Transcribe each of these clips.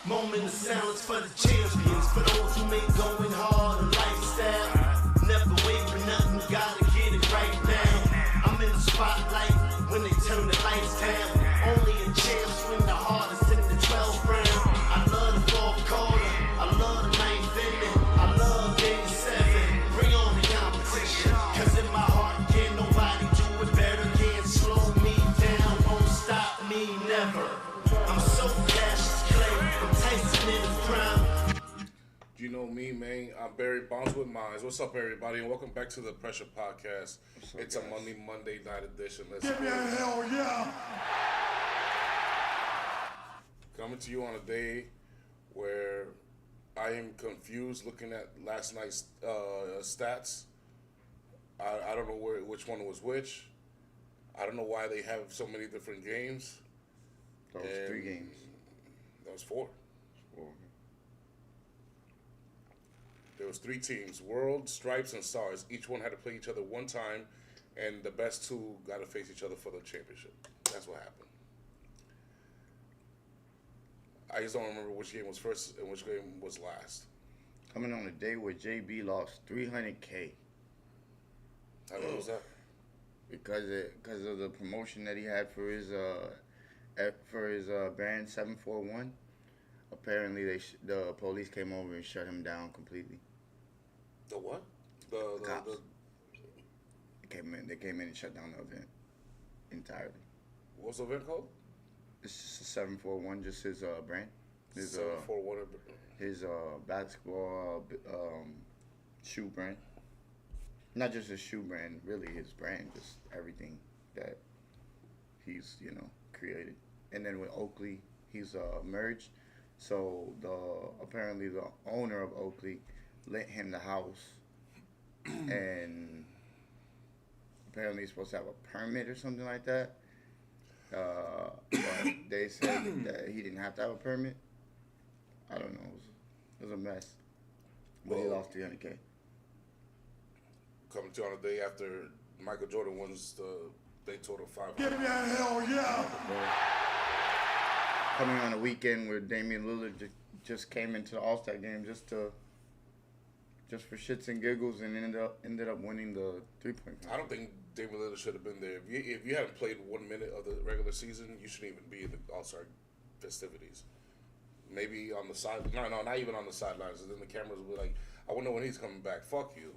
Moment of silence for the champions, for those who make going hard a lifestyle. Never wait for nothing, gotta get it right now. I'm in the spotlight when they turn the lights down. Only a champ swing the hardest in the 12th round. I love the fourth quarter, I love the ninth inning, I love game 7. Bring on the competition, cause in my heart can't nobody do it better. Can't slow me down, won't stop me never. I'm so Cassius Clay, I'm Tyson in his prime. You know me, man. I'm Barry Bonds with Mines. What's up, everybody? And welcome back to the Pressure Podcast. It's a Monday night edition. Let's Give me a hell yeah! Coming to you on a day where I am confused looking at last night's stats. I don't know which one was which. I don't know why they have so many different games. That was 3 games. That was 4. 4. There was 3 teams, World, Stripes, and Stars. Each one had to play each other one time, and the best 2 got to face each other for the championship. That's what happened. I just don't remember which game was first and which game was last. Coming on a day where JB lost $300K How was that? because of the promotion that he had for his band 741. Apparently, the police came over and shut him down completely. The what? Cops. They came in and shut down the event entirely. What's the event called? It's just a 741, just his brand. His 741. his basketball shoe brand. Not just his shoe brand, really his brand, just everything that he's, created. And then with Oakley, he's merged. So apparently the owner of Oakley lent him the house, and apparently he's supposed to have a permit or something like that. But they said that he didn't have to have a permit. I don't know. It was a mess. But he lost $300K. Coming to you on a day after Michael Jordan wins the Daytona 500. Give me a hell yeah! Coming on a weekend where Damian Lillard just came into the All-Star game just for shits and giggles and ended up winning the 3-point. I don't think Damian Lillard should have been there. If you hadn't played 1 minute of the regular season, you shouldn't even be in the All-Star festivities. Maybe on the side. No, not even on the sidelines. And then the cameras will be like, I wonder when he's coming back. Fuck you.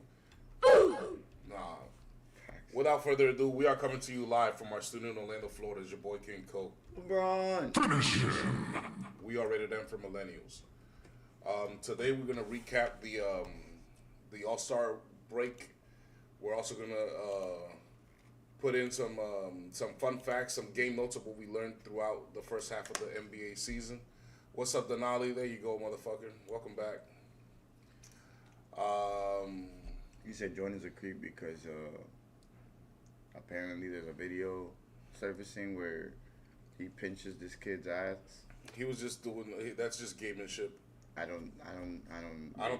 Nah. Without further ado, we are coming to you live from our studio in Orlando, Florida. It's your boy King Cole. LeBron. We are rated M for millennials. Today we're gonna recap the All-Star break. We're also gonna put in some fun facts, some game notes of what we learned throughout the first half of the NBA season. What's up, Denali? There you go, motherfucker. Welcome back. He said Jordan's a creep because apparently there's a video surfacing where he pinches this kid's ass. He was just doing. That's just gamemanship. I don't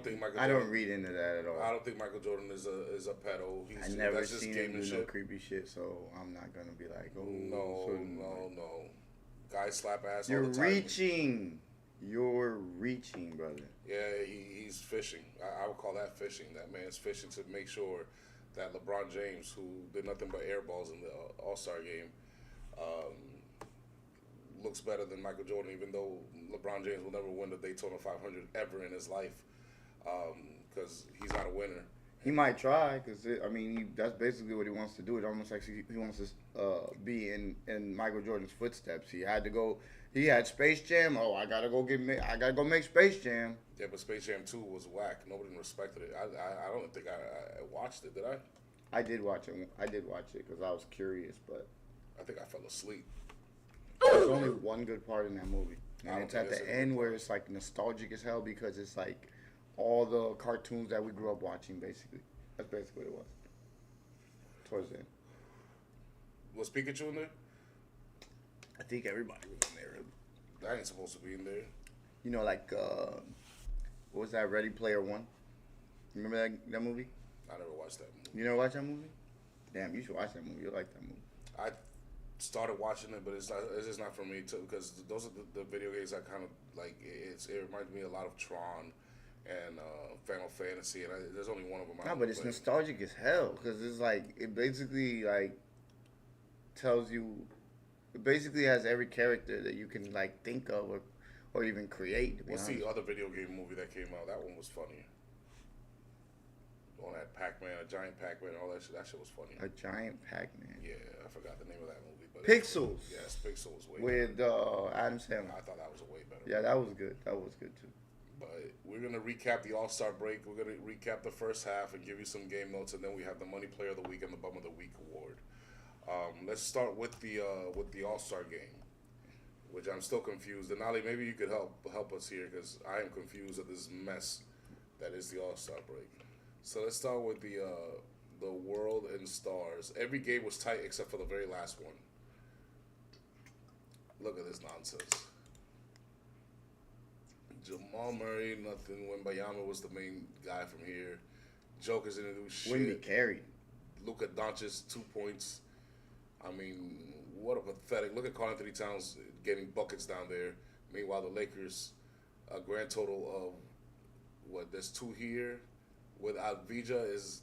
think Michael. I don't read into that at all. I don't think Michael Jordan is a pedo. I never seen him do no creepy shit, so I'm not gonna be like, oh no. Guys slap ass. You're all the time. You're reaching, brother. Yeah, he's fishing. I would call that fishing. That man's fishing to make sure that LeBron James, who did nothing but air balls in the All-Star game, looks better than Michael Jordan, even though LeBron James will never win the Daytona 500 ever in his life because he's not a winner. He might try because, that's basically what he wants to do. It almost like he wants to be in Michael Jordan's footsteps. He had Space Jam. Oh, I gotta go make Space Jam. Yeah, but Space Jam 2 was whack. Nobody respected it. I don't think I watched it. Did I? I did watch it. Because I was curious, but I think I fell asleep. There's only one good part in that movie, and it's at the end where it's like nostalgic as hell because it's like all the cartoons that we grew up watching. Basically, that's basically what it was. Towards the end. Was Pikachu in there? I think everybody was in there. That ain't supposed to be in there. What was that? Ready Player One. Remember that movie? I never watched that movie. You never watched that movie? Damn, you should watch that movie. You'll like that movie. started watching it, but it's not. It's just not for me too, because those are the video games I kind of like. It reminds me a lot of Tron and Final Fantasy, and there's only one of them. No, but it's nostalgic as hell because it's like it basically like tells you. It basically has every character that you can like think of or even create. To be What's honest. the other video game movie that came out? That one was funny. On that Pac-Man, a giant Pac-Man, all that shit. That shit was funny. A giant Pac-Man. Yeah, I forgot the name of that movie. But Pixels. Yes, Pixels. Way With Adam better. Sandler. I thought that was a way better. Yeah, that was good. That was good too. But we're gonna recap the All-Star break. We're gonna recap the first half and give you some game notes, and then we have the Money Player of the Week and the Bum of the Week award. Let's start with the All-Star game, which I'm still confused. And Ali, maybe you could help us here because I am confused at this mess that is the All-Star break. So let's start with the World and Stars. Every game was tight except for the very last one. Look at this nonsense. Jamal Murray, nothing. Wembayama was the main guy from here. Joker's in the new shit. Wemby carried. Luka Doncic, 2 points. I mean, what a pathetic. Look at Karl Anthony Towns getting buckets down there. Meanwhile, the Lakers, a grand total of, there's 2 here. With Avdija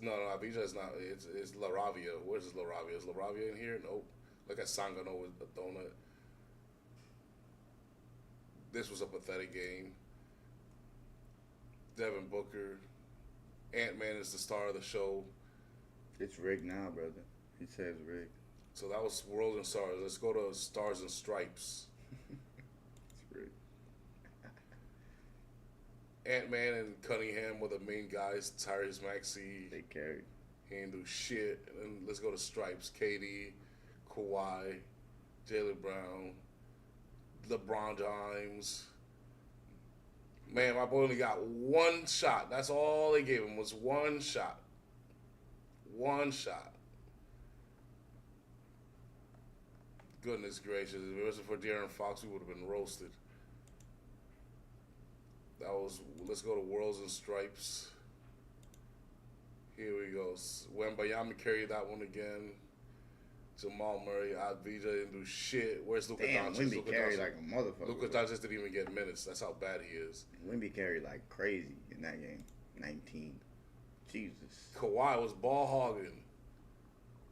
Avdija is not. It's LaRavia. Where's LaRavia? Is LaRavia in here? Nope. Look at Sangano with a donut. This was a pathetic game. Devin Booker. Ant-Man is the star of the show. It's rigged now, brother. He says rigged. So that was World and Stars. Let's go to Stars and Stripes. It's rigged. Ant-Man and Cunningham were the main guys. Tyrese Maxey, They carried. he didn't do shit. And let's go to Stripes. KD, Kawhi, Jaylen Brown, LeBron James. Man, my boy only got 1 shot. That's all they gave him was 1 shot. 1 shot. Goodness gracious. If it wasn't for De'Aaron Fox, we would have been roasted. Let's go to Worlds and Stripes. Here we go. Wembayama carried that one again. Jamal Murray, Avdija didn't do shit. Where's Luka Damn, Doncic? Wemby carried like a motherfucker. Luka Doncic didn't even get minutes. That's how bad he is. Wemby carried like crazy in that game. 19. Jesus. Kawhi was ball hogging.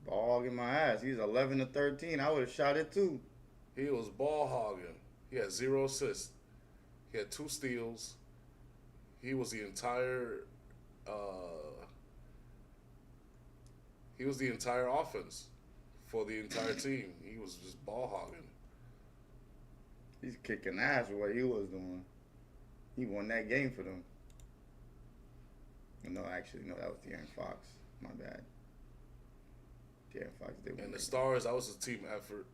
Ball in my ass. He's 11 to 13. I would have shot it too. He was ball hogging. He had 0 assists. He had 2 steals. He was the entire. He was the entire offense for the entire team. He was just ball hogging. He's kicking ass with what he was doing. He won that game for them. No, actually, no, that was De'Aaron Fox. My bad. De'Aaron Fox did win. And the Stars, that was a team effort.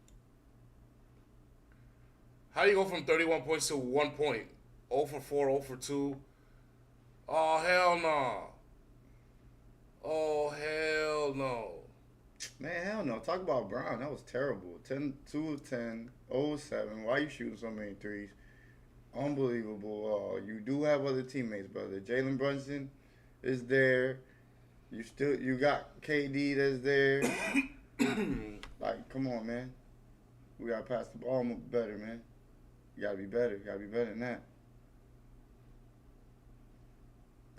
How do you go from 31 points to 1 point? 0 for 4, 0 for 2. Oh, hell no. Oh, hell no. Man, hell no. Talk about Brown. That was terrible. 2 of 10, 0 7. Why you shooting so many threes? Unbelievable. You do have other teammates, brother. Jalen Brunson is there. You got KD that's there. Like, come on, man. We gotta pass the ball better, man. You gotta be better. You gotta be better than that.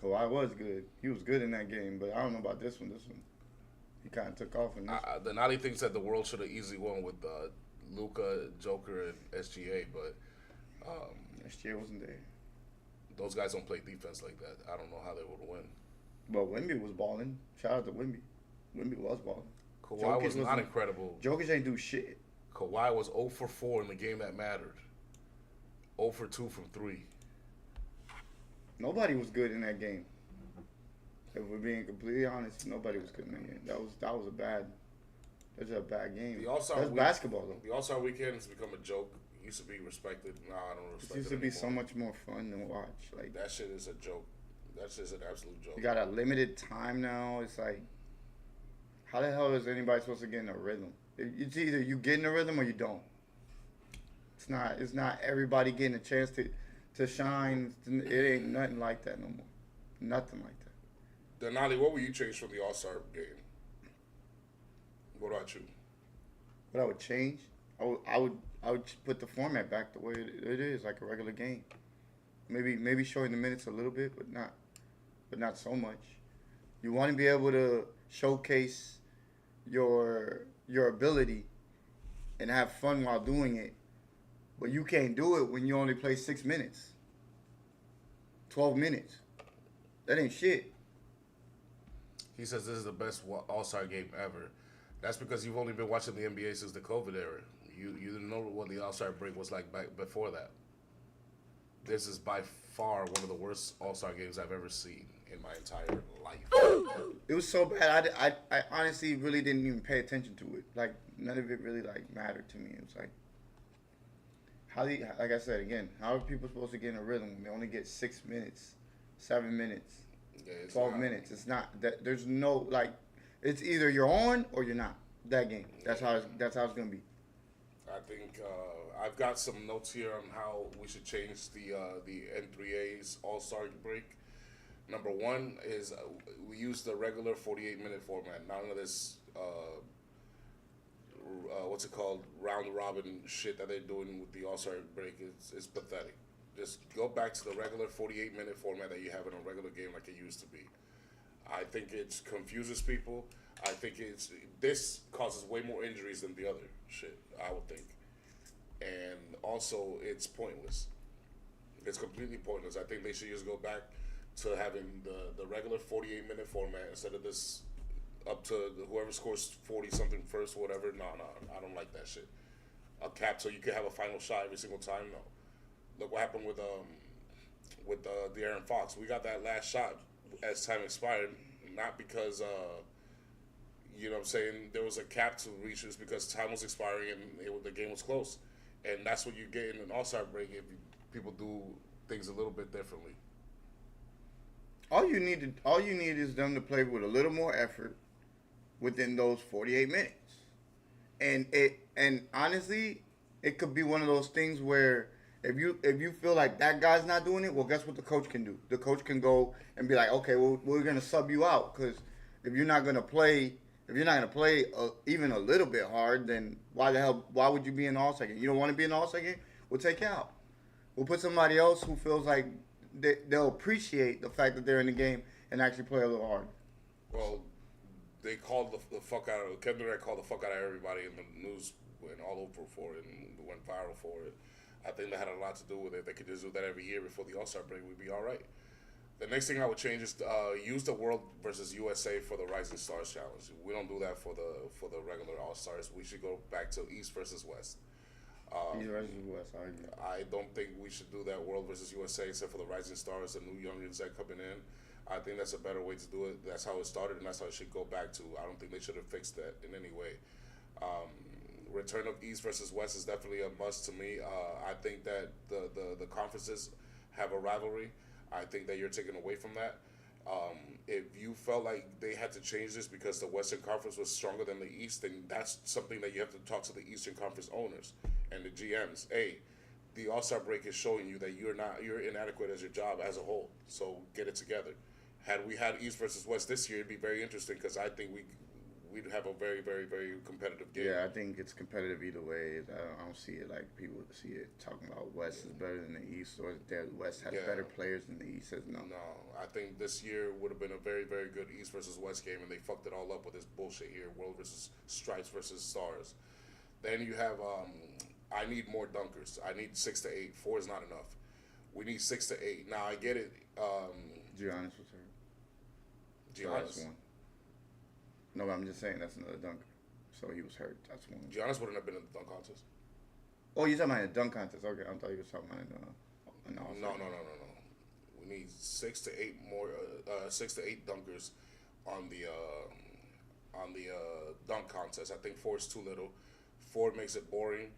Kawhi was good. He was good in that game, but I don't know about this one. This one, he kind of took off in this. The Nolly thinks that the world should have easily won with Luka, Joker, and SGA, but SGA wasn't there. those guys don't play defense like that. I don't know how they would win. But Wemby was balling. Shout out to Wemby. Wemby was balling. Kawhi was not wasn't- incredible. Jokic ain't do shit. Kawhi was 0 for 4 in the game that mattered. 0 for 2 from 3. Nobody was good in that game. If we're being completely honest, nobody was good in that game. That was a bad game. The All-Star That's week- basketball though. The All-Star weekend has become a joke. It used to be respected. Nah, I don't It respect used it to be anymore. so much more fun to watch. Like That shit is a joke. That's just an absolute joke. you got a limited time now. It's like, how the hell is anybody supposed to get in a rhythm? It's either you get in a rhythm or you don't. It's not everybody getting a chance to shine. It ain't nothing like that no more. Nothing like that. Denali, what will you change from the All-Star game? What about you? What I would change, I would put the format back the way it is, like a regular game. Maybe shorten the minutes a little bit, but not so much. You want to be able to showcase your ability and have fun while doing it, but you can't do it when you only play 6 minutes, 12 minutes. That ain't shit. He says this is the best All-Star game ever. That's because you've only been watching the NBA since the COVID era. You didn't know what the All-Star break was like back before that. This is by far one of the worst All-Star games I've ever seen in my entire life. It was so bad. I honestly really didn't even pay attention to it. Like none of it really like mattered to me. It was like, like I said again, how are people supposed to get in a rhythm when they only get 6 minutes, 7 minutes, Yeah, 12 minutes? It's not that there's no like. It's either you're on or you're not. That game. That's how it's gonna be. I think I've got some notes here on how we should change the N3A's All-Star break. Number one is we use the regular 48-minute format. None of this, what's it called, round-robin shit that they're doing with the All-Star break is pathetic. Just go back to the regular 48-minute format that you have in a regular game like it used to be. I think it confuses people. I think this causes way more injuries than the other shit, I would think. And also, it's pointless. It's completely pointless. I think they should just go back to having the regular 48-minute format instead of this up to whoever scores 40-something first, whatever. No, I don't like that shit. A cap so you can have a final shot every single time. No. Look what happened with De'Aaron Fox. We got that last shot as time expired, not because you know what I'm saying, there was a cap to reach. It's because time was expiring and the game was close. And that's what you get in an All-Star break if people do things a little bit differently. All you need is them to play with a little more effort within those 48 minutes. And honestly, it could be one of those things where if you feel like that guy's not doing it, well, guess what the coach can do? The coach can go and be like, okay, well, we're gonna sub you out because if you're not gonna play even a little bit hard, then why would you be in the All-Star game? You don't want to be in the All-Star game? We'll take you out. We'll put somebody else who feels like they'll appreciate the fact that they're in the game and actually play a little harder. Well, they called the fuck out of Kevin Durant called the fuck out of everybody, and the news went all over for it and went viral for it. I think that had a lot to do with it. They could just do that every year before the All-Star break. We'd be all right. The next thing I would change is use the World versus USA for the Rising Stars Challenge. We don't do that for the regular All-Stars. We should go back to East versus West. East versus West, I agree. I don't think we should do that World versus USA except for the Rising Stars, the new youngins that coming in. I think that's a better way to do it. That's how it started, and that's how it should go back to. I don't think they should have fixed that in any way. Return of East versus West is definitely a must to me. I think that the conferences have a rivalry. I think that you're taken away from that. If you felt like they had to change this because the Western Conference was stronger than the East, then that's something that you have to talk to the Eastern Conference owners and the GMs. Hey, the All-Star break is showing you that you're inadequate as your job as a whole. So get it together. Had we had East versus West this year, it'd be very interesting because I think we'd have a very, very, very competitive game. Yeah, I think it's competitive either way. I don't see it like people see it talking about West is better than the East or that West has better players than the East. Says no. No, I think this year would have been a very, very good East versus West game, and they fucked it all up with this bullshit here, World versus Stripes versus Stars. Then you have, I need more dunkers. I need 6 to 8. 4 is not enough. We need 6 to 8. Now, I get it. Giannis was hurt. Giannis? One. No, I'm just saying that's another dunker. So he was hurt. That's one. Giannis wouldn't have been in the dunk contest. Oh, you're talking about a dunk contest. Okay, I thought you were talking about No. We need 6 to 8 more, 6 to 8 dunkers on the dunk contest. I think 4 is too little. 4 makes it boring.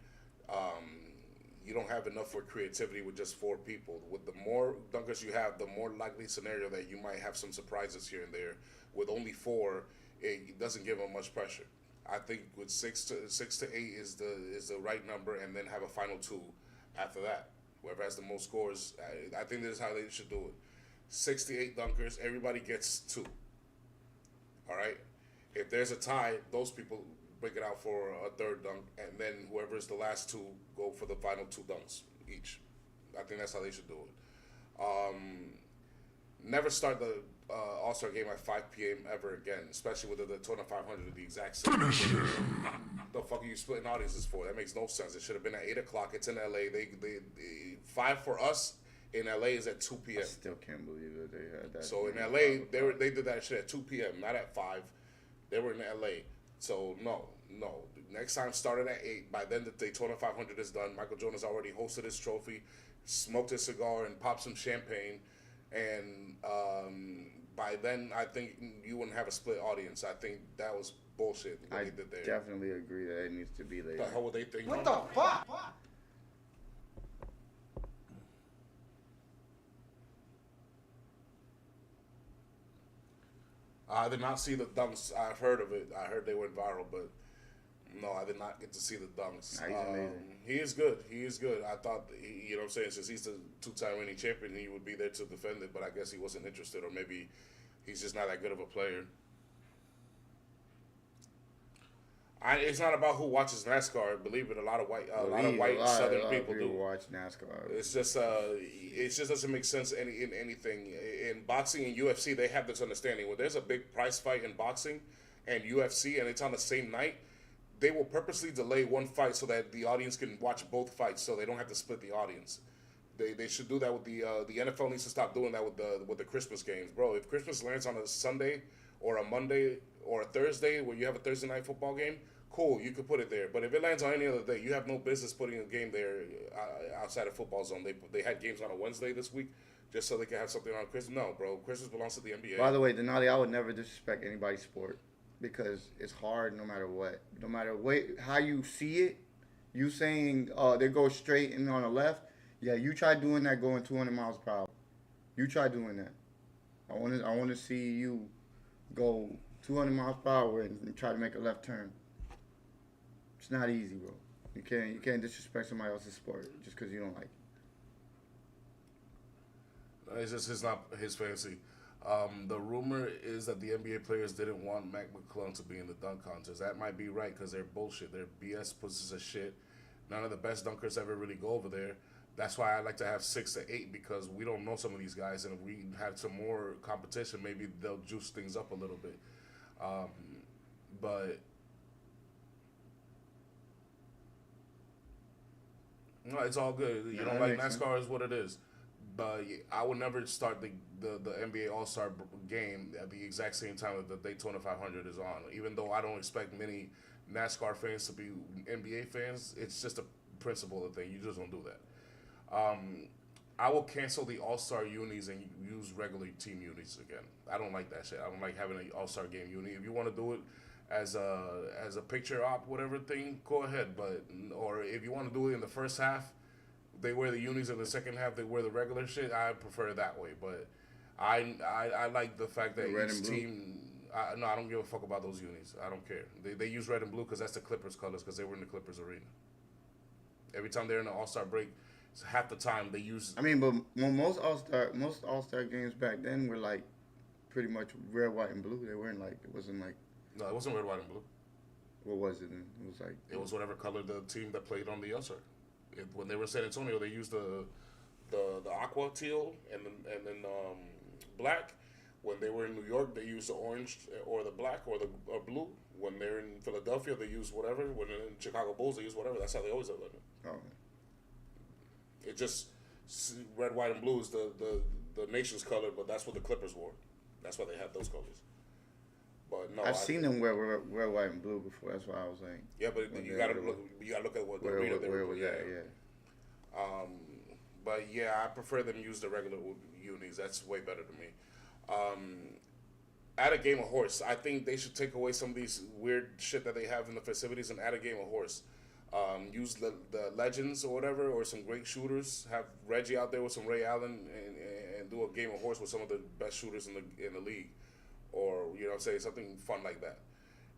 You don't have enough for creativity with just 4 people. With the more dunkers you have, the more likely scenario that you might have some surprises here and there. With only 4, it doesn't give them much pressure. I think with 6 to 8 is the right number, and then have a final 2 after that. Whoever has the most scores, I think this is how they should do it. 6 to 8 dunkers, everybody gets 2. All right. If there's a tie, those people break it out for a third dunk, and then whoever's the last two go for the final 2 dunks each. I think that's how they should do it. Never start the All-Star game at 5 p.m. ever again, especially with the Daytona 500 the exact same. The fuck are you splitting audiences for? That makes no sense. It should have been at 8 o'clock. It's in L.A. They 5 for us in L.A. is at 2 p.m. I still can't believe that they had that. So in L.A. they did that shit at 2 p.m. not at 5. They were in L.A. So no. Next time started at 8. By then the Daytona 500 is done. Michael Jordan has already hosted his trophy, smoked his cigar, and popped some champagne. And by then, I think you wouldn't have a split audience. I think that was bullshit what I they did there. definitely agree that it needs to be later. What the hell were they thinking? What the fuck? I did not see the dunks. I've heard of it. I heard they went viral, but no, I did not get to see the dunks. Nah, he's amazing. He is good. He is good. I thought, you know what I'm saying, since he's the 2-time reigning champion, he would be there to defend it, but I guess he wasn't interested, or maybe he's just not that good of a player. It's not about who watches NASCAR. Believe it, a lot of white Southern people do watch NASCAR. It's just it just doesn't make sense in anything. In boxing and UFC, they have this understanding. When there's a big prize fight in boxing and UFC, and it's on the same night, they will purposely delay one fight so that the audience can watch both fights, so they don't have to split the audience. They should do that with the NFL needs to stop doing that with the Christmas games, bro. If Christmas lands on a Sunday or a Monday or a Thursday where you have a Thursday night football game, cool, you could put it there. But if it lands on any other day, you have no business putting a game there outside of football zone. They had games on a Wednesday this week just so they can have something on Christmas. No, bro, Christmas belongs to the NBA. By the way, Denali, I would never disrespect anybody's sport because it's hard no matter what. No matter how you see it, you saying they go straight and on the left. Yeah, you try doing that going 200 miles per hour. You try doing that. I want to see you go 200 miles per hour and try to make a left turn. It's not easy, bro. You can't disrespect somebody else's sport just because you don't like it. It's just not his fancy. The rumor is that the NBA players didn't want Mac McClung to be in the dunk contest. That might be right because they're bullshit. They're BS pussies of shit. None of the best dunkers ever really go over there. That's why I like to have 6 to 8 because we don't know some of these guys, and if we have some more competition, maybe they'll juice things up a little bit. But no, it's all good. You don't like NASCAR is what it is. But I would never start the NBA All-Star game at the exact same time that the Daytona 500 is on. Even though I don't expect many NASCAR fans to be NBA fans, it's just a principle of thing. You just don't do that. I will cancel the All-Star unis and use regular team unis again. I don't like that shit. I don't like having an All-Star game uni. If you want to do it as a picture op, whatever thing, go ahead. Or if you want to do it in the first half, they wear the unis, in the second half they wear the regular shit. I prefer it that way. But I like the fact that each team. I don't give a fuck about those unis. I don't care. They use red and blue because that's the Clippers colors because they were in the Clippers arena. Every time they're in the All-Star break, half the time they use. I mean, but most All-Star games back then were like pretty much red, white, and blue. They weren't like it wasn't like. No, it wasn't red, white, and blue. What was it then? It was like. It was whatever color the team that played on the All-Star. When they were in San Antonio, they used the aqua teal and then black. When they were in New York, they used the orange or the black or blue. When they're in Philadelphia, they use whatever. When they're in Chicago Bulls, they use whatever. That's how they always have done it. Oh. It just red, white, and blue is the nation's color, but that's what the Clippers wore. That's why they had those colors. But no, I've seen them wear red, white, and blue before. That's what I was saying. Yeah, but you gotta look at what the arena they were. Yeah. But yeah, I prefer them use the regular unis. That's way better to me. Add a game of horse. I think they should take away some of these weird shit that they have in the festivities and add a game of horse. Use the legends or whatever, or some great shooters. Have Reggie out there with some Ray Allen and do a game of horse with some of the best shooters in the league, or you know what I'm saying, something fun like that.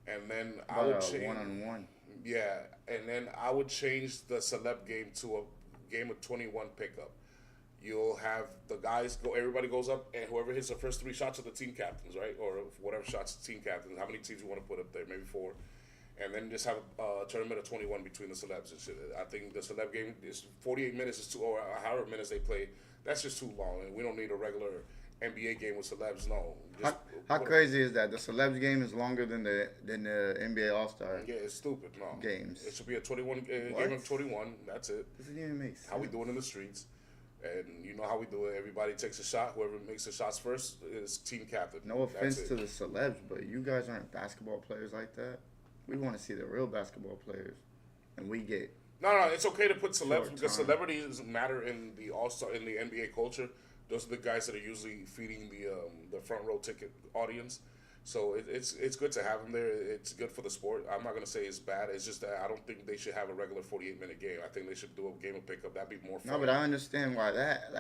And then I would change 1-on-1. Yeah, and then I would change the celeb game to a game of 21 pickup. You'll have the guys go. Everybody goes up, and whoever hits the first 3 shots are the team captains, right? Or whatever shots the team captains. How many teams you want to put up there? Maybe 4. and then just have a tournament of 21 between the celebs and shit. I think the celeb game is 48 minutes is too, or however minutes they play. That's just too long, and we don't need a regular NBA game with celebs. No. How crazy is that? The celebs game is longer than the NBA All Star. Yeah, it's stupid. No games. It should be a 21 game of 21. That's it. Doesn't even make sense. How we do it in the streets, and you know how we do it. Everybody takes a shot. Whoever makes the shots first is team captain. No offense to the celebs, but you guys aren't basketball players like that. We want to see the real basketball players, and we get. No, it's okay to put celebs Short because time. celebrities matter in the All-Star in the NBA culture. Those are the guys that are usually feeding the front row ticket audience. So it's good to have them there. It's good for the sport. I'm not gonna say it's bad. It's just that I don't think they should have a regular 48-minute game. I think they should do a game of pickup. That'd be more fun. No, but I understand why that.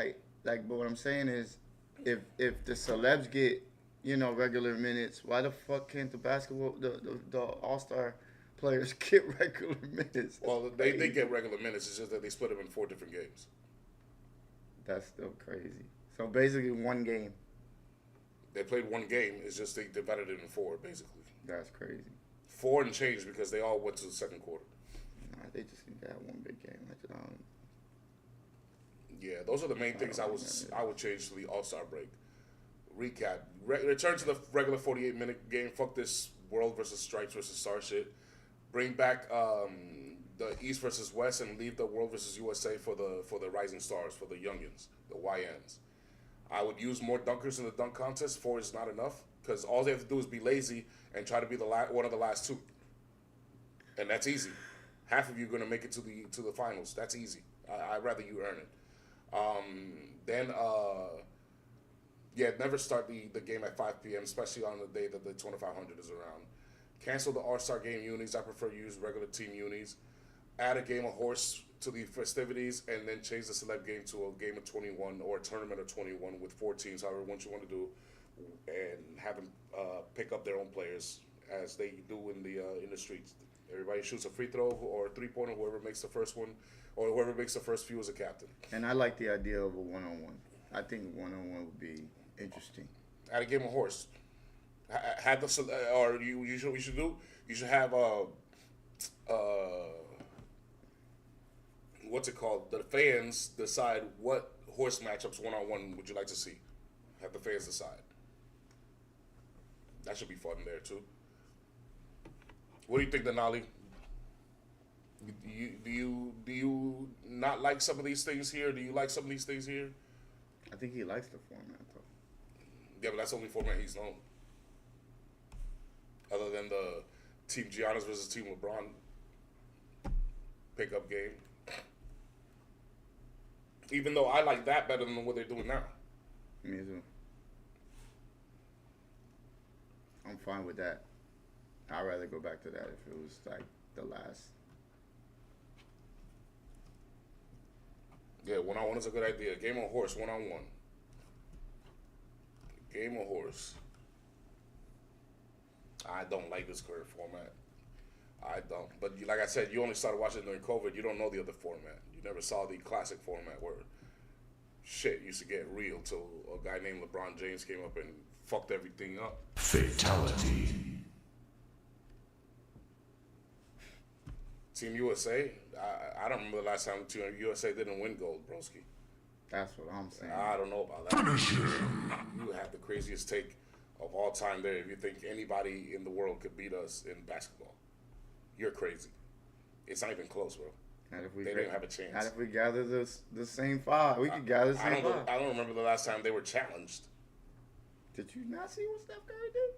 But what I'm saying is, if the celebs get regular minutes, why the fuck can't the basketball the All-Star players get regular minutes? Well, they get regular minutes. It's just that they split them in 4 different games. That's still crazy. So basically, one game. They played one game. It's just they divided it in 4, basically. That's crazy. 4 and change because they all went to the second quarter. Nah, they just need to have one big game. Yeah, those are the main things I would change to the All-Star break. Recap. Return to the regular 48-minute game. Fuck this World versus Stripes versus Star shit. Bring back the East versus West and leave the World versus USA for the Rising Stars, for the youngins, the YNs. I would use more dunkers in the dunk contest. 4 is not enough because all they have to do is be lazy and try to be one of the last 2, and that's easy. Half of you are gonna make it to the finals. That's easy. I'd rather you earn it. Never start the game at 5 p.m., especially on the day that the 2500 is around. Cancel the All-Star game unis. I prefer to use regular team unis. Add a game of horse to the festivities, and then change the celeb game to a game of 21 or a tournament of 21 with 4 teams, however one you want to do, and have them pick up their own players as they do in the streets. Everybody shoots a free throw or a 3-pointer. Whoever makes the first one, or whoever makes the first few is a captain. And I like the idea of a one-on-one. I think one-on-one would be interesting. Add a game of horse. Have the or you should have what's it called? The fans decide what horse matchups one-on-one would you like to see. Have the fans decide. That should be fun there too. What do you think, Denali? Do you not like some of these things here? Do you like some of these things here? I think he likes the format though. Yeah, but that's the only format he's known. Other than the Team Giannis versus Team LeBron pickup game. Even though I like that better than what they're doing now. Me too. I'm fine with that. I'd rather go back to that if it was like the last. Yeah, one-on-one is a good idea. Game of horse, one-on-one. Game of horse. I don't like this current format. I don't. But like I said, you only started watching during COVID. You don't know the other format. You never saw the classic format where shit used to get real till a guy named LeBron James came up and fucked everything up. Fatality. Team USA, I don't remember the last time Team USA didn't win gold, broski. That's what I'm saying. I don't know about that. You have the craziest take of all time there if you think anybody in the world could beat us in basketball. You're crazy. It's not even close, bro. They didn't have a chance. Not if we gather the same 5. We could gather the same 5. I don't remember the last time they were challenged. Did you not see what Steph Curry did?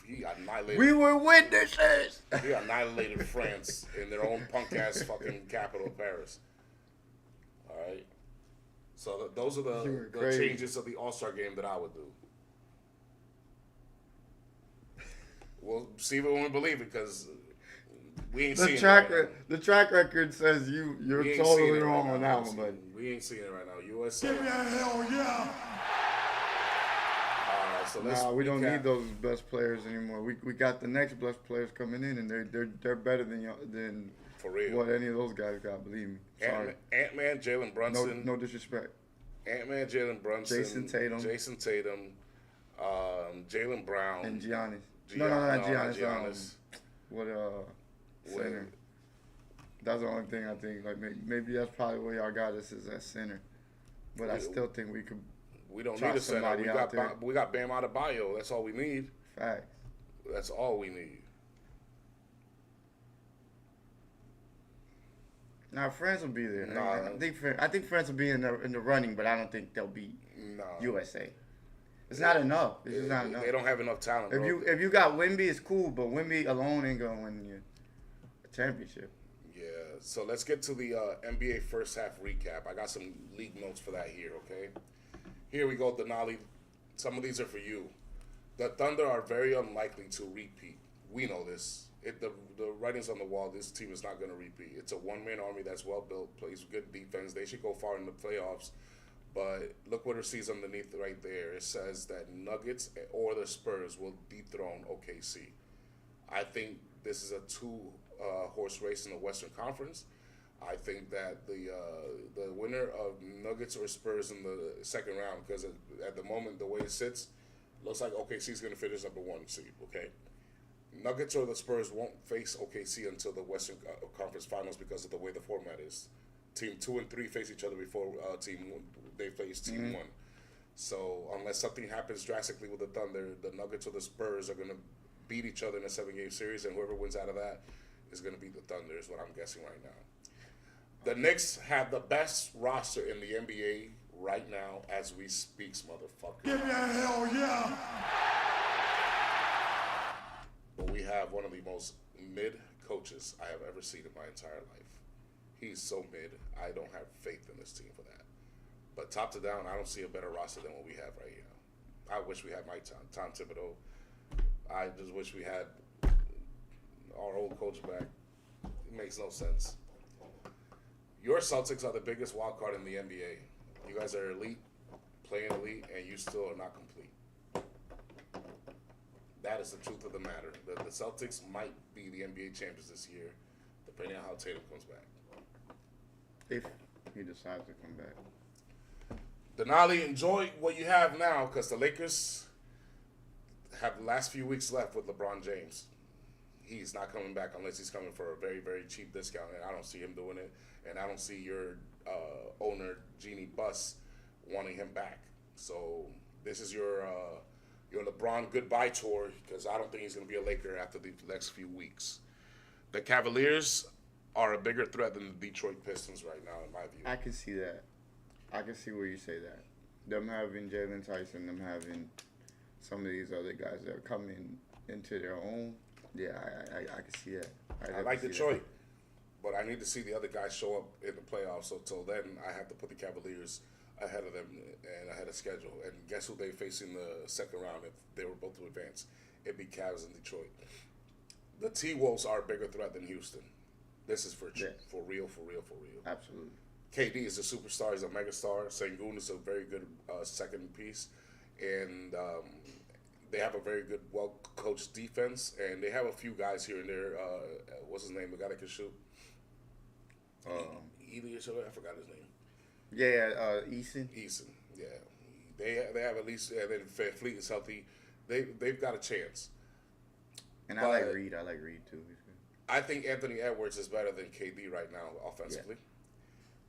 He annihilated. We were witnesses. He annihilated France in their own punk ass fucking capital, Paris. All right. So those are the changes of the All-Star game that I would do. We'll see it when we believe it, because we ain't seeing it right now. The track record says you're totally wrong on that one, but we ain't seeing it right now. USA. Give me a hell yeah. So we don't need those best players anymore. We got the next best players coming in, and they're better than for real what any of those guys got. Believe me. Sorry. Ant-Man, Jalen Brunson. No disrespect. Ant-Man, Jalen Brunson. Jason Tatum. Jaylen Brown. And Giannis. No, not Giannis. Giannis. What center? That's the only thing I think. Like maybe that's probably where y'all got us is at center. But I still think we could. We don't Try need a center. somebody out there. We got Bam Adebayo. That's all we need. Facts. That's all we need. Now France will be there. Nah. I think France will be in the running, but I don't think they'll beat Nah. USA. It's not enough. It's just not enough. They don't have enough talent. If you got Wemby, it's cool, but Wemby alone ain't gonna win you a championship. Yeah. So let's get to the NBA first half recap. I got some league notes for that here. Okay. Here we go, Denali. Some of these are for you. The Thunder are very unlikely to repeat. We know this. The writing's on the wall. This team is not going to repeat. It's a one-man army that's well built, plays good defense. They should go far in the playoffs. But look what it sees underneath right there. It says that Nuggets or the Spurs will dethrone OKC. I think this is a two-horse race in the Western Conference. I think that the winner of Nuggets or Spurs in the second round, because at the moment, the way it sits, looks like OKC is going to finish number 1 seed, okay? Nuggets or the Spurs won't face OKC until the Western Conference Finals because of the way the format is. Team 2 and 3 face each other before they face Team 1. So unless something happens drastically with the Thunder, the Nuggets or the Spurs are going to beat each other in a 7-game series, and whoever wins out of that is going to beat the Thunder, is what I'm guessing right now. The Knicks have the best roster in the NBA right now as we speak, motherfucker. Give me a hell yeah. But we have one of the most mid coaches I have ever seen in my entire life. He's so mid, I don't have faith in this team for that. But top to down, I don't see a better roster than what we have right now. I wish we had Tom Thibodeau. I just wish we had our old coach back. It makes no sense. Your Celtics are the biggest wild card in the NBA. You guys are elite, playing elite, and you still are not complete. That is the truth of the matter. The Celtics might be the NBA champions this year, depending on how Tatum comes back. If he decides to come back. Denali, enjoy what you have now, because the Lakers have the last few weeks left with LeBron James. He's not coming back unless he's coming for a very, very cheap discount, and I don't see him doing it. And I don't see your owner, Jeannie Buss, wanting him back. So this is your LeBron goodbye tour, because I don't think he's going to be a Laker after the next few weeks. The Cavaliers are a bigger threat than the Detroit Pistons right now, in my view. I can see that. I can see where you say that. Them having Jalen Tyson, them having some of these other guys that are coming into their own. Yeah, I can see that. I like Detroit, but I need to see the other guys show up in the playoffs. So till then, I have to put the Cavaliers ahead of them and ahead of schedule. And guess who they face in the second round if they were both to advance? It'd be Cavs and Detroit. The T-Wolves are a bigger threat than Houston. This is for real. Absolutely. KD is a superstar. He's a megastar. Sengun is a very good second piece. And they have a very good, well-coached defense. And they have a few guys here and there. What's his name? The guy that can shoot? Ely or something? I forgot his name. Yeah, Eason. Eason, yeah. They have at least, and then Fleet is healthy. They've got a chance. And I like Reed. I like Reed too. I think Anthony Edwards is better than KD right now offensively.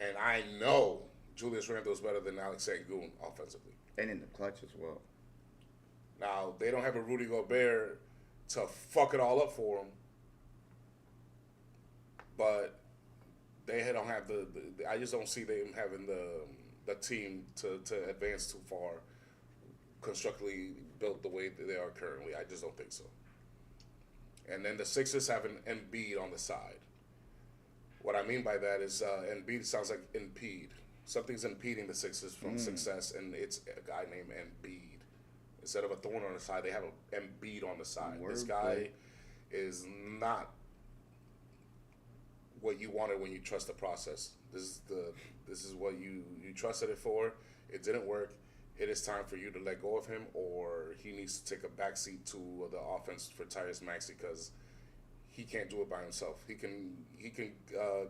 Yeah. And I know Julius Randle is better than Alex Sengun offensively. And in the clutch as well. Now, they don't have a Rudy Gobert to fuck it all up for them. But they don't have I just don't see them having the team to advance too far, constructively built the way that they are currently. I just don't think so. And then the Sixers have an Embiid on the side. What I mean by that is Embiid sounds like impede. Something's impeding the Sixers from success, and it's a guy named Embiid. Instead of a thorn on the side, they have an Embiid on the side. This guy is not what you wanted when you trust the process. This is what you trusted it for. It didn't work. It is time for you to let go of him, or he needs to take a backseat to the offense for Tyrese Maxey, because he can't do it by himself. He can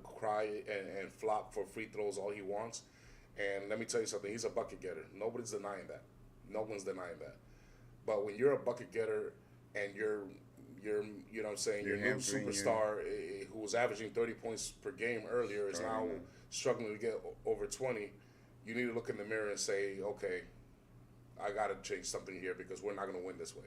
cry and flop for free throws all he wants. And let me tell you something, he's a bucket getter. Nobody's denying that. No one's denying that. But when you're a bucket getter, and you know what I'm saying, your You're new hampering superstar who was averaging 30 points per game earlier is now struggling to get over 20, you need to look in the mirror and say, okay, I got to change something here because we're not going to win this way.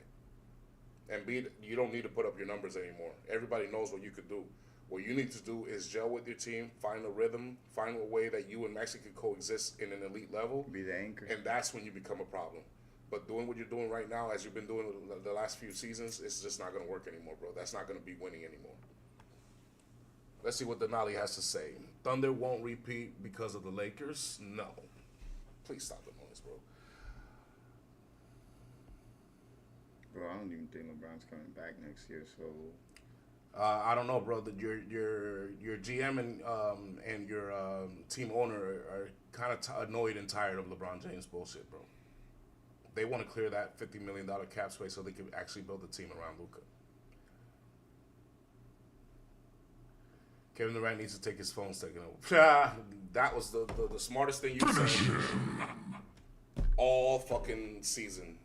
And you don't need to put up your numbers anymore. Everybody knows what you could do. What you need to do is gel with your team, find a rhythm, find a way that you and Maxey can coexist in an elite level. Be the anchor. And that's when you become a problem. But doing what you're doing right now, as you've been doing the last few seasons, it's just not going to work anymore, bro. That's not going to be winning anymore. Let's see what Denali has to say. Thunder won't repeat because of the Lakers? No. Please stop the noise, bro. Bro, I don't even think LeBron's coming back next year, so... I don't know, bro. Your GM and your team owner are kind of annoyed and tired of LeBron James bullshit, bro. They want to clear that $50 million cap space so they can actually build a team around Luka. Kevin Durant needs to take his phones taken over. That was the smartest thing you said all fucking season.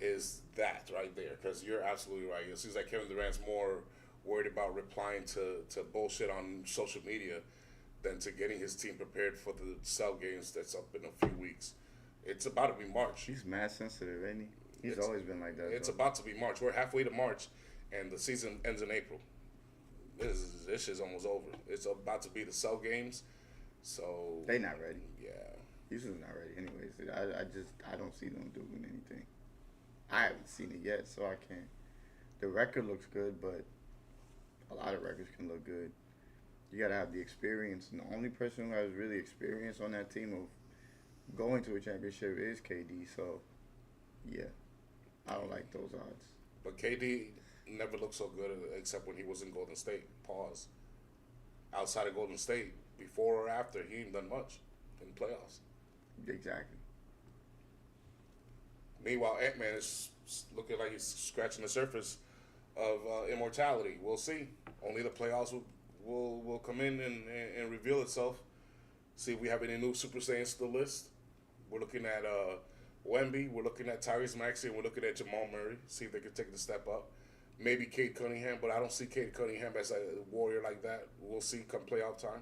Is that right there? Because you're absolutely right. It seems like Kevin Durant's more worried about replying to bullshit on social media than to getting his team prepared for the Cell games that's up in a few weeks. It's about to be March. He's mad sensitive, ain't he? He's always been like that. It's about to be March. We're halfway to March, and the season ends in April. This shit's almost over. It's about to be the Cell games, so... They not ready. Yeah. Houston's not ready anyways. I don't see them doing anything. I haven't seen it yet, so I can't. The record looks good, but a lot of records can look good. You got to have the experience, and the only person who has really experience on that team of going to a championship is KD, so, yeah. I don't like those odds. But KD never looked so good except when he was in Golden State. Pause. Outside of Golden State, before or after, he ain't done much in the playoffs. Exactly. Meanwhile, Ant-Man is looking like he's scratching the surface of immortality. We'll see. Only the playoffs will come in and reveal itself. See if we have any new Super Saiyans to the list. We're looking at Wemby. We're looking at Tyrese Maxey. And we're looking at Jamal Murray. See if they can take the step up. Maybe Cade Cunningham, but I don't see Cade Cunningham as a warrior like that. We'll see come playoff time.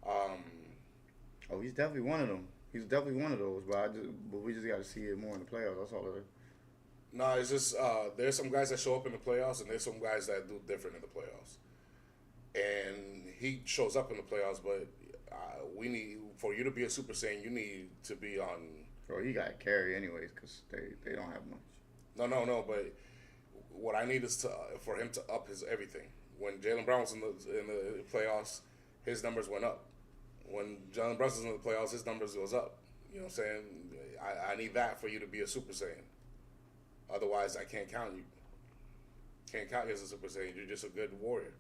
Oh, he's definitely one of them. He's definitely one of those, but we just got to see it more in the playoffs. That's all it is. No, it's just there's some guys that show up in the playoffs, and there's some guys that do different in the playoffs. And he shows up in the playoffs, but we need for you to be a Super Saiyan, you need to be on. Bro, he got to carry anyways because they don't have much. No, but what I need is for him to up his everything. When Jaylen Brown was in the playoffs, his numbers went up. When Jalen Brunson's in the playoffs, his numbers goes up. You know what I'm saying? I need that for you to be a Super Saiyan. Otherwise, I can't count you. Can't count you as a Super Saiyan. You're just a good warrior.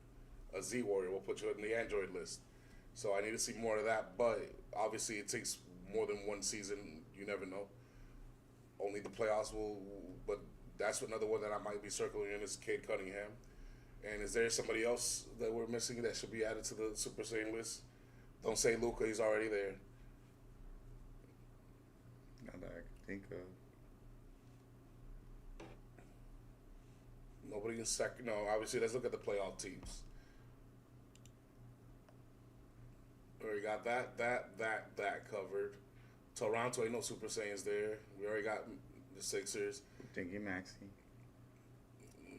A Z warrior. We'll put you in the Android list. So I need to see more of that. But obviously, it takes more than one season. You never know. Only the playoffs will. But that's another one that I might be circling in is Cade Cunningham. And is there somebody else that we're missing that should be added to the Super Saiyan list? Don't say Luka, he's already there. Not that I can think of. Nobody in second. No, obviously, let's look at the playoff teams. We already got that covered. Toronto ain't no Super Saiyans there. We already got the Sixers. I'm thinking Maxey.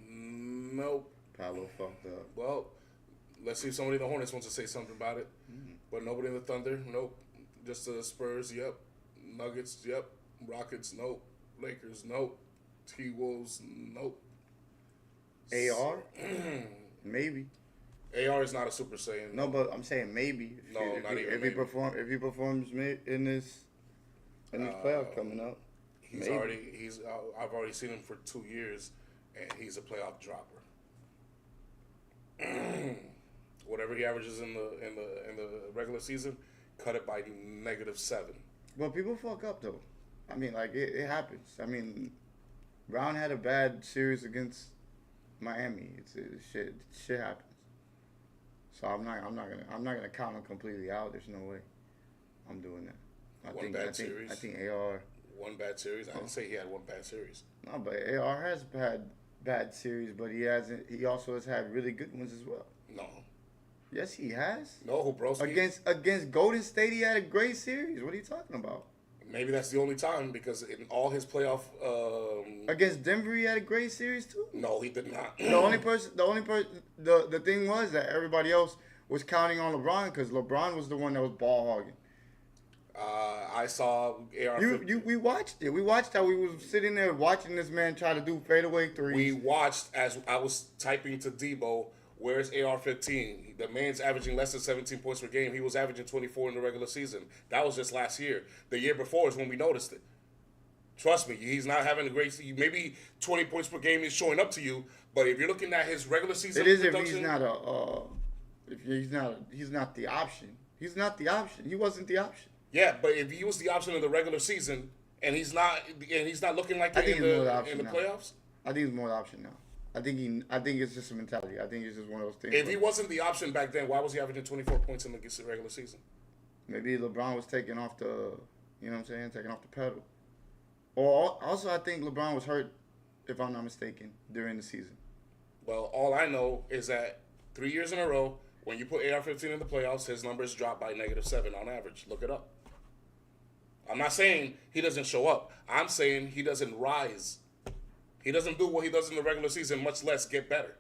Nope. Paolo fucked up. Well, let's see if somebody in the Hornets wants to say something about it. But nobody in the Thunder, nope. Just the Spurs, yep. Nuggets, yep. Rockets, nope. Lakers, nope. T-Wolves, nope. AR? Maybe. AR is not a Super Saiyan. No, but I'm saying maybe. If he performs in this playoff coming up. I've already seen him for 2 years, and he's a playoff dropper. Whatever he averages in the regular season, cut it by -7. Well, people fuck up though. I mean, like it happens. I mean, Brown had a bad series against Miami. Shit happens. So I'm not gonna count him completely out. There's no way I'm doing that. I think AR. One bad series. I didn't say he had one bad series. No, but AR has had bad series, but he hasn't. He also has had really good ones as well. No. Yes, he has. No, Broski. Against Golden State, he had a great series. What are you talking about? Maybe that's the only time because in all his playoff. Against Denver, he had a great series too. No, he did not. The thing was that everybody else was counting on LeBron because LeBron was the one that was ball hogging. I saw AR. We watched it. We watched how we was sitting there watching this man try to do fadeaway threes. We watched as I was typing to Debo, where's AR-15? The man's averaging less than 17 points per game. He was averaging 24 in the regular season. That was just last year. The year before is when we noticed it. Trust me, he's not having a great season. Maybe 20 points per game is showing up to you, but if you're looking at his regular season it is production, if he's not the option. He's not the option. He wasn't the option. yeah, but if he was the option in the regular season and he's not looking like it in the playoffs, I think he's more the option now. I think it's just a mentality. I think it's just one of those things. if he wasn't the option back then, why was he averaging 24 points in the regular season? Maybe LeBron was taking off the pedal. Or also, I think LeBron was hurt, if I'm not mistaken, during the season. Well, all I know is that 3 years in a row, when you put AR-15 in the playoffs, his numbers drop by -7 on average. Look it up. I'm not saying he doesn't show up. I'm saying he doesn't rise. He doesn't do what he does in the regular season, much less get better.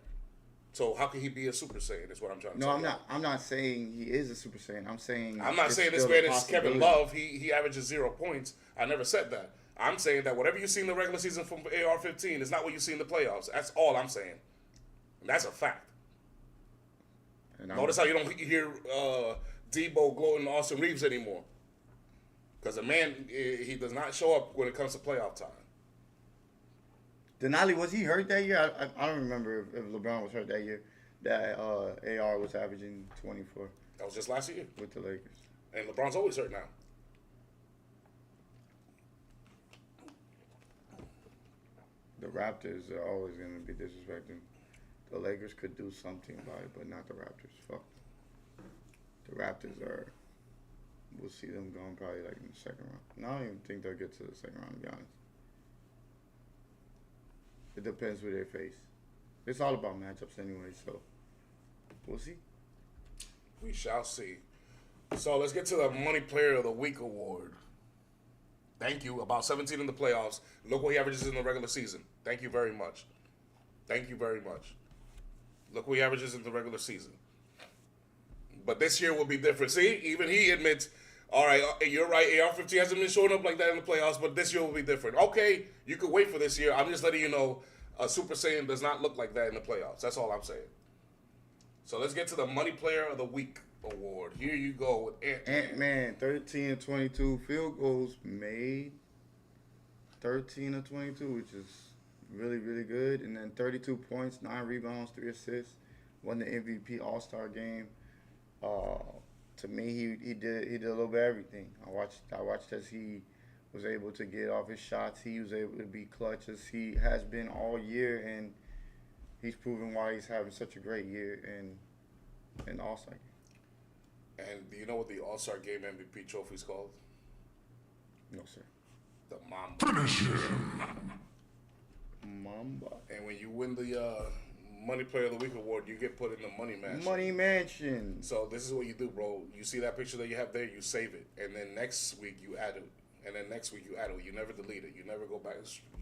So how can he be a Super Saiyan is what I'm trying to No, say. I'm not. I'm not saying he is a Super Saiyan. I'm not saying this man is Kevin Love. He averages 0 points. I never said that. I'm saying that whatever you see in the regular season from AR-15 is not what you see in the playoffs. That's all I'm saying. And that's a fact. Notice how you don't hear Debo gloating Austin Reeves anymore. Because the man, he does not show up when it comes to playoff time. Denali, was he hurt that year? I don't remember if LeBron was hurt that year. That AR was averaging 24 That was just last year. with the Lakers. And LeBron's always hurt now. The Raptors are always going to be disrespecting. The Lakers could do something about it, but not the Raptors. Fuck. The Raptors are. We'll see them going probably like in the second round. No, I don't even think they'll get to the second round, to be honest. It depends who they face. It's all about matchups anyway, so we'll see. We shall see. So let's get to the Money Player of the Week award. Thank you. About 17 in the playoffs. Look what he averages in the regular season. Thank you very much. Thank you very much. Look what he averages in the regular season. But this year will be different. See, even he admits, all right, you're right, AR-15 hasn't been showing up like that in the playoffs, but this year will be different. Okay, you could wait for this year. I'm just letting you know a Super Saiyan does not look like that in the playoffs. That's all I'm saying. So let's get to the Money Player of the Week award. Here you go with Ant-Man. Ant-Man, 13 of 22 field goals made. 13 of 22, which is really, really good. And then 32 points, 9 rebounds, 3 assists. Won the MVP All-Star game. To me, he did a little bit of everything. I watched as he was able to get off his shots. He was able to be clutch as he has been all year, and he's proven why he's having such a great year in the All-Star game. And do you know what the All-Star Game MVP trophy is called? No, sir. The Mamba. Finish him. Mamba. And when you win the Money Player of the Week award, you get put in the Money Mansion. Money Mansion. So this is what you do, bro. You see that picture that you have there, you save it. And then next week you add it. And then next week you add it. You never delete it. You never go back.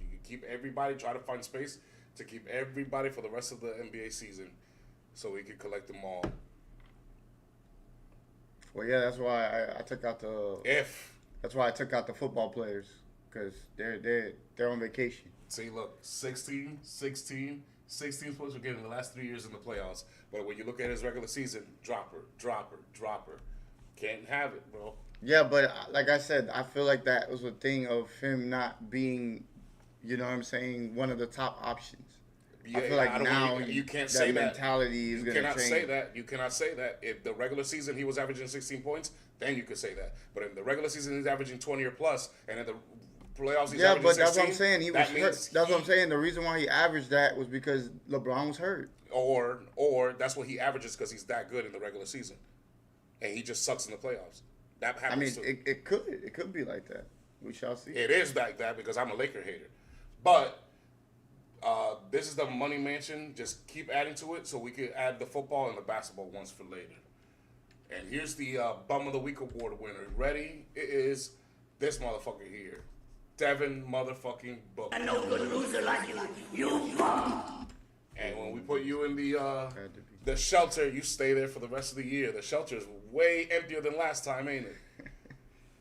You keep everybody, try to find space to keep everybody for the rest of the NBA season so we can collect them all. Well, yeah, that's why I took out That's why I took out the football players, because they're on vacation. See, look, 16 points per game in the last 3 years in the playoffs. But when you look at his regular season, dropper. Can't have it, bro. Yeah, but like I said, I feel like that was a thing of him not being, you know what I'm saying, one of the top options. Yeah, I feel like now you can't say that. Mentality is going to change. You cannot say that. If the regular season he was averaging 16 points, then you could say that. But in the regular season he's averaging 20 or plus, and in the playoffs he's averaging 16. Yeah, but that's what I'm saying. He was hurt. That's what I'm saying. The reason why he averaged that was because LeBron was hurt. Or that's what he averages because he's that good in the regular season, and he just sucks in the playoffs. That happens. I mean, it could be like that. We shall see. It is like that because I'm a Laker hater, but This is the Money Mansion. Just keep adding to it so we can add the football and the basketball ones for later. And here's the Bum of the Week award winner. Ready? It is this motherfucker here. Devin motherfucking Booker. I know good loser like you bum. And when we put you in the shelter, you stay there for the rest of the year. The shelter is way emptier than last time, ain't it?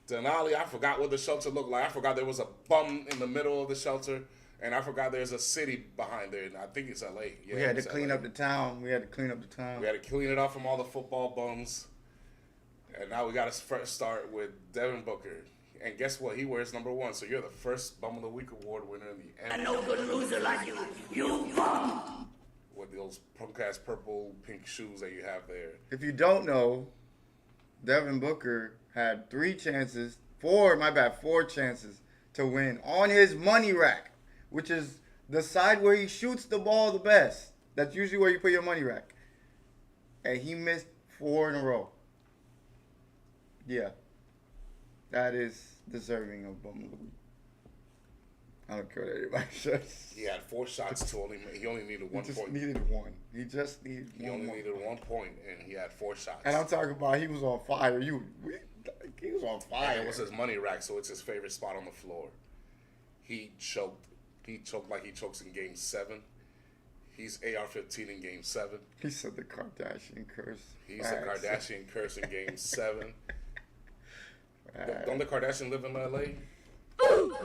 Denali, I forgot what the shelter looked like. I forgot there was a bum in the middle of the shelter. And I forgot there's a city behind there. And I think it's LA. Yeah, We had to it's clean LA. up the town. We had to clean up the town. We had to clean it up from all the football bums. And now we got to first start with Devin Booker. And guess what? He wears number 1. So you're the first Bum of the Week award winner in the I NBA. know good loser like you bum. With those punk-ass purple, pink shoes that you have there. If you don't know, Devin Booker had 4 chances to win on his money rack, which is the side where he shoots the ball the best. That's usually where you put your money rack. And he missed 4 in a row. Yeah. That is deserving of Bum of the Week. I don't care what anybody says. He had 4 shots to he only needed 1 He just point. needed 1. He just needed He one only more. needed 1 point, and he had 4 shots. And I'm talking about he was on fire. He was on fire. And it was his money rack, so it's his favorite spot on the floor. He choked. He choked like he chokes in Game 7. He's AR-15 in Game 7. He said the Kardashian curse. He's a Facts. Kardashian curse in Game 7. Facts. Don't the Kardashian live in L.A.?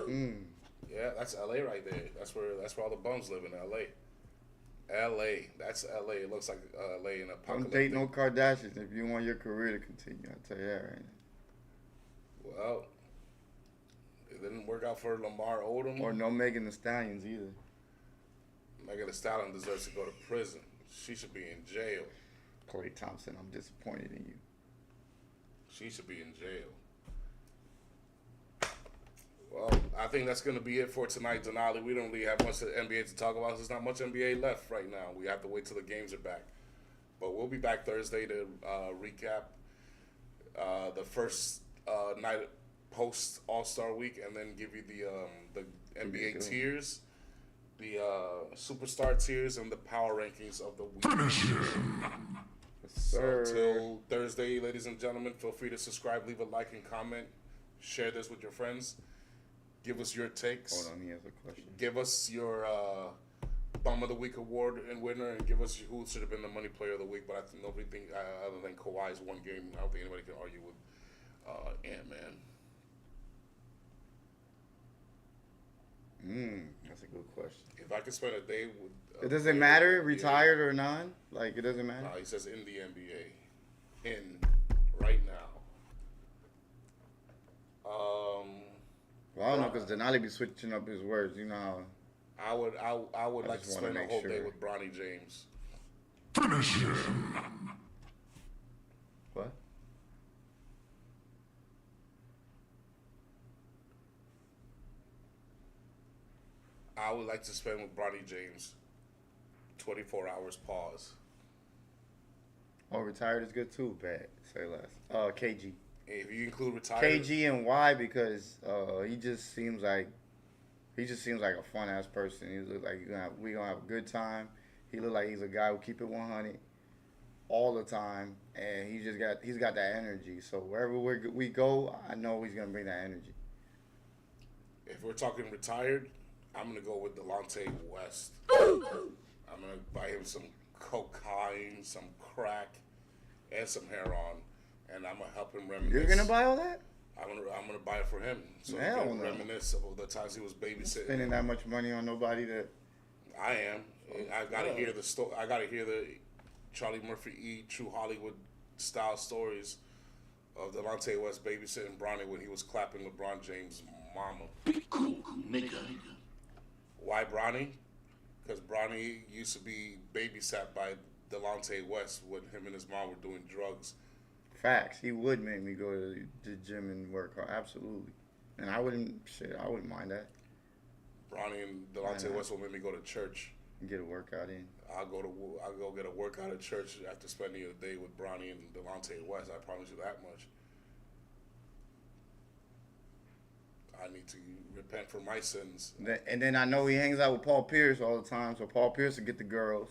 Mm. Yeah, that's L.A. right there. That's where all the bums live in L.A. L.A. That's L.A. It looks like L.A. in Don't apocalyptic. date no Kardashians if you want your career to continue. I'll tell you that right now. Well, it didn't work out for Lamar Odom. Or no Megan Thee Stallions either. Megan Thee Stallion deserves to go to prison. She should be in jail. Clay Thompson, I'm disappointed in you. She should be in jail. Well, I think that's going to be it for tonight, Denali. We don't really have much of NBA to talk about. There's not much NBA left right now. We have to wait till the games are back. But we'll be back Thursday to recap the first night post All-Star Week, and then give you the NBA tiers, the superstar tiers, and the power rankings of the week. So Sir. until Thursday, ladies and gentlemen, feel free to subscribe, leave a like and comment, share this with your friends. Give us your takes. Hold on, he has a question. Give us your Bum of the Week award and winner, and give us who should have been the Money Player of the Week. But I think nobody think other than Kawhi's one game. I don't think anybody can argue with Ant-Man. That's a good question. If I could spend a day with, It doesn't matter, retired or non. Like, it doesn't matter. he says in the NBA, in right now. Well, I don't know, because Denali be switching up his words. You know how. I would like to just wanna spend a make whole day sure. with Bronny James. What? I would like to spend with Bronny James 24 hours pause. Oh, retired is good too. Bad. Say less. KG. If you include retired, KG and why? Because he just seems like a fun ass person. He looks like we gonna have a good time. He look like he's a guy who keep it 100 all the time, and he's got that energy. So wherever we go, I know he's gonna bring that energy. if we're talking retired, I'm gonna go with Delonte West. I'm gonna buy him some cocaine, some crack, and some heroin, and I'm gonna help him reminisce. You're gonna buy all that? I'm gonna buy it for him, so he Hell can no. reminisce of the times he was babysitting. Spending that much money on nobody that. I am. I gotta hear the story. I gotta hear the Charlie Murphy True Hollywood style stories of Delonte West babysitting Bronny when he was clapping LeBron James' mama. Be cool, nigga. Why Bronny? Because Bronny used to be babysat by Delonte West when him and his mom were doing drugs. Facts. He would make me go to the gym and work out. Absolutely. And I wouldn't mind that. Bronny and Delonte West will make me go to church. And get a workout in. I'll go get a workout at church after spending a day with Bronny and Delonte West. I promise you that much. I need to repent for my sins. And then I know he hangs out with Paul Pierce all the time, so Paul Pierce will get the girls,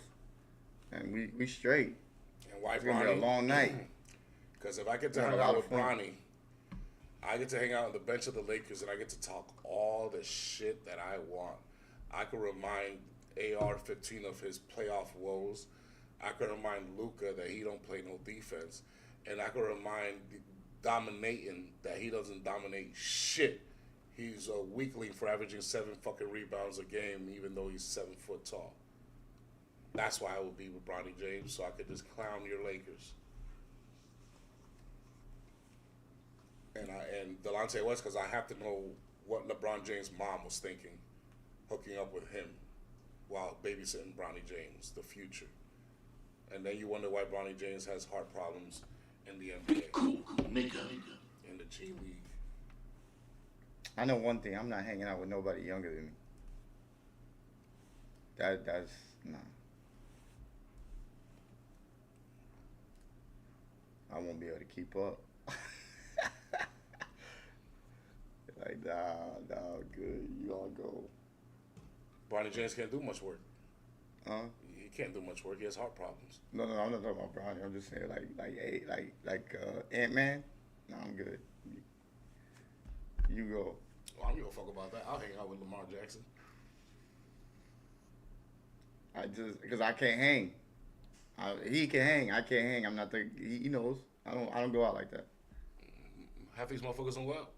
and we straight. And why It's gonna be a Bronny? long night. Because if I get to Yeah, hang a lot out of with fun. Bronny, I get to hang out on the bench of the Lakers and I get to talk all the shit that I want. I can remind AR-15 of his playoff woes. I can remind Luka that he don't play no defense. And I can remind Dominating that he doesn't dominate shit. He's a weakling for averaging 7 fucking rebounds a game, even though he's 7 foot tall. That's why I would be with Bronny James, so I could just clown your Lakers. And Delonte West, because I have to know what LeBron James' mom was thinking, hooking up with him while babysitting Bronny James, the future. And then you wonder why Bronny James has heart problems in the NBA, Cool, nigga. in the G League. I know one thing. I'm not hanging out with nobody younger than me. That's nah. I won't be able to keep up. Like, nah, good. You all go. Bronny James can't do much work. Huh? He can't do much work. He has heart problems. No, I'm not talking about Bronny. I'm just saying like Ant-Man. No, I'm good. You go. Well, I don't give a fuck about that. I'll hang out with Lamar Jackson. Because I can't hang. He can hang. I can't hang. I'm not the. He knows. I don't go out like that. Half these motherfuckers don't go out.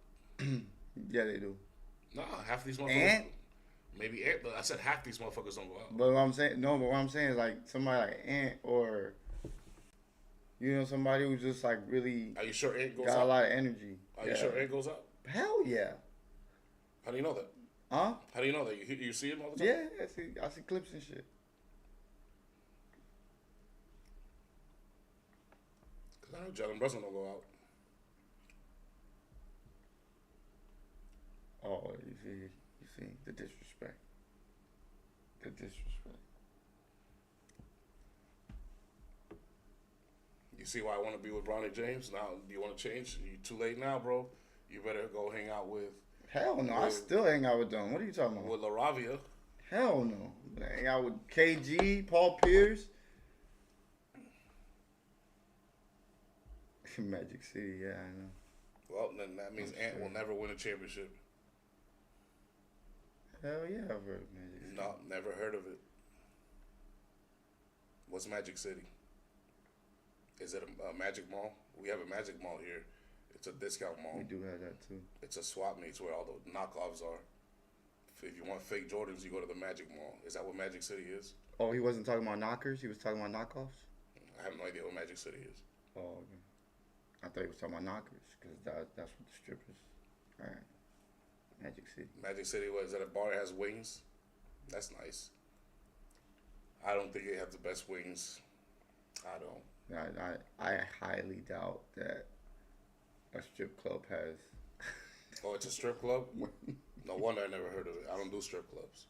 Yeah, they do. Nah, half these motherfuckers. Ant? Maybe Ant, but I said half these motherfuckers don't go out. But what I'm saying is like somebody like Ant or somebody who's just like really Are you sure Ant goes got a out? lot of energy. Are you sure Ant goes out? Hell yeah. How do you know that? Huh? How do you know that? You see him all the time? Yeah, I see clips and shit. Because I know Jalen Brunson don't go out. Oh, you see the disrespect. The disrespect. You see why I want to be with Bronny James? Now, do you want to change? You too late now, bro. You better go hang out with Hell no, I still hang out with them. What are you talking about? LaRavia. Hell no. I hang out with KG, Paul Pierce. Magic City, yeah, I know. Well, then that means Ant will never win a championship. Hell yeah, I've heard of Magic City. No, never heard of it. What's Magic City? Is it a Magic Mall? We have a Magic Mall here. It's a discount mall. We do have that too. It's a swap meets where all the knockoffs are. If you want fake Jordans, you go to the Magic Mall. Is that what Magic City is? Oh, he wasn't talking about knockers. He was talking about knockoffs. I have no idea what Magic City is. Oh, okay. I thought he was talking about knockers because that's what the strippers. All right. Magic City. Magic City, what is that? A bar that has wings? That's nice. I don't think they have the best wings. I don't. I highly doubt that a strip club has. Oh, it's a strip club? No wonder I never heard of it. I don't do strip clubs.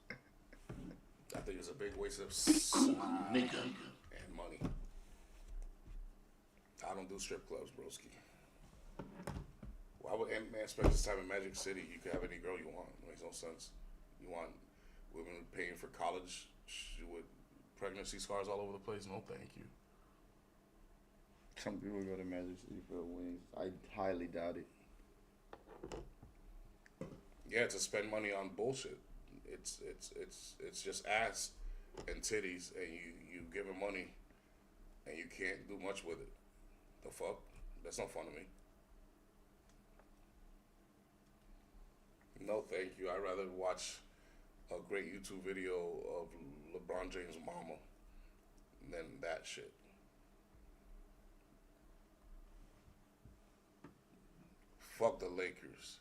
I think it's a big waste of Nigga. and money. I don't do strip clubs, broski. Why would Ant-Man spend his time in Magic City? You can have any girl you want. It makes no sense. You want women paying for college with pregnancy scars all over the place? No, thank you. Some people go to Magic City for the wings. I highly doubt it. Yeah, to spend money on bullshit. It's just ass and titties, and you give them money, and you can't do much with it. The fuck? That's not fun to me. No, thank you. I'd rather watch a great YouTube video of LeBron James' mama than that shit. Fuck the Lakers.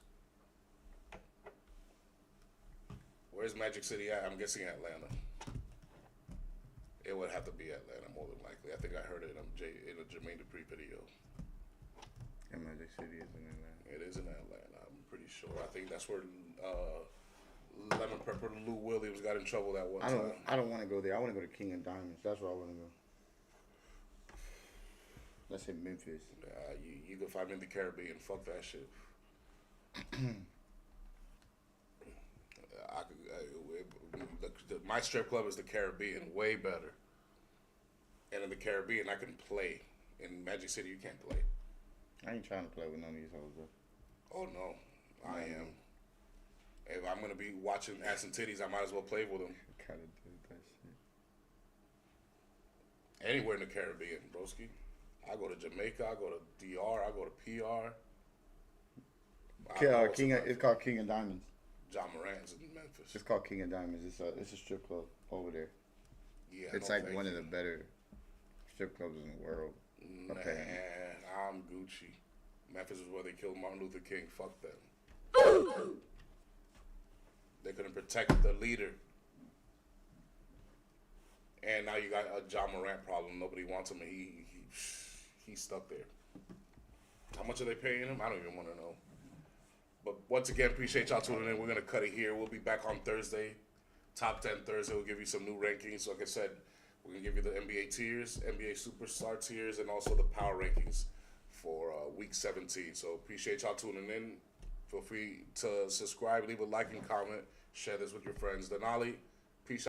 Where's Magic City at? I'm guessing Atlanta. It would have to be Atlanta more than likely. I think I heard it in a Jermaine Dupri video. And Magic City is in Atlanta. It is in Atlanta. I'm pretty sure. I think that's where Lemon Pepper Lou Williams got in trouble that one time. I don't want to go there. I want to go to King of Diamonds. That's where I want to go. Let's say Memphis. You can find me in the Caribbean. Fuck that shit. my strip club is the Caribbean, way better. And in the Caribbean, I can play. In Magic City, you can't play. I ain't trying to play with none of these hoes though. Oh no, I am. If I'm gonna be watching ass and titties, I might as well play with them. Kind of did that shit. Anywhere in the Caribbean, broski. I go to Jamaica, I go to DR, I go to PR. It's called King of Diamonds. John Moran's in Memphis. It's called King of Diamonds. It's a strip club over there. Yeah, It's no, like thank one you. of the better strip clubs in the world. Man, Okay. I'm Gucci. Memphis is where they killed Martin Luther King. Fuck them. They couldn't protect the leader. And now you got a John Morant problem. Nobody wants him, and he's stuck there. How much are they paying him? I don't even want to know. But once again, appreciate y'all tuning in. We're going to cut it here. We'll be back on Thursday. Top 10 Thursday. We'll give you some new rankings. Like I said, we're going to give you the NBA tiers, NBA Superstar tiers, and also the power rankings for Week 17. So appreciate y'all tuning in. Feel free to subscribe, leave a like and comment. Share this with your friends. Denali,